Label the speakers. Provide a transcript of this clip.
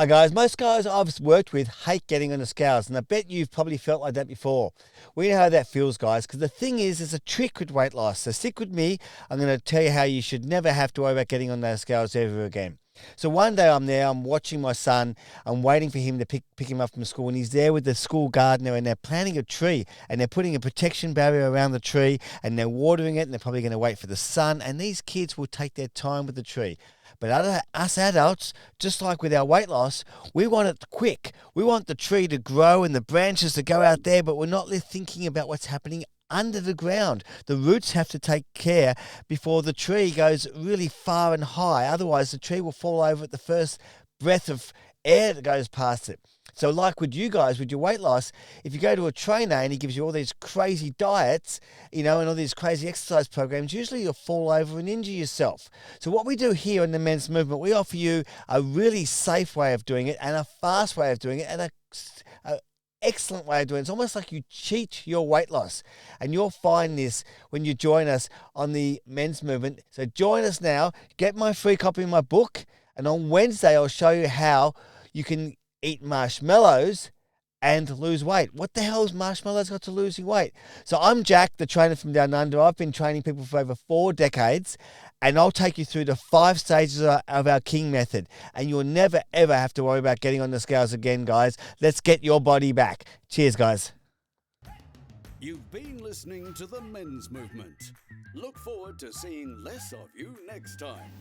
Speaker 1: Hi guys, most guys I've worked with hate getting on the scales, and I bet you've probably felt like that before. We know how that feels, guys, because the thing is, there's a trick with weight loss. So stick with me. I'm going to tell you how you should never have to worry about getting on those scales ever again. So one day I'm there, I'm watching my son, I'm waiting for him to pick him up from school, and he's there with the school gardener, and they're planting a tree, and they're putting a protection barrier around the tree, and they're watering it, and they're probably going to wait for the sun, and these kids will take their time with the tree. But us adults, just like with our weight loss, we want it quick. We want the tree to grow and the branches to go out there, but we're not thinking about what's happening under the ground. The roots have to take care before the tree goes really far and high. Otherwise, the tree will fall over at the first breath of air that goes past it. So like with you guys, with your weight loss, if you go to a trainer and he gives you all these crazy diets, and all these crazy exercise programs, usually you'll fall over and injure yourself. So what we do here in the men's movement, we offer you a really safe way of doing it and a fast way of doing it and a excellent way of doing it. It's almost like you cheat your weight loss, and you'll find this when you join us on the men's movement. So join us now, get my free copy of my book, and on Wednesday I'll show you how you can eat marshmallows and lose weight. What the hell has marshmallows got to losing weight? So I'm Jack, the trainer from Down Under. I've been training people for over 4 decades, and I'll take you through the 5 stages of our King method, and you'll never ever have to worry about getting on the scales again, guys. Let's get your body back. Cheers, guys.
Speaker 2: You've been listening to the Men's Movement. Look forward to seeing less of you next time.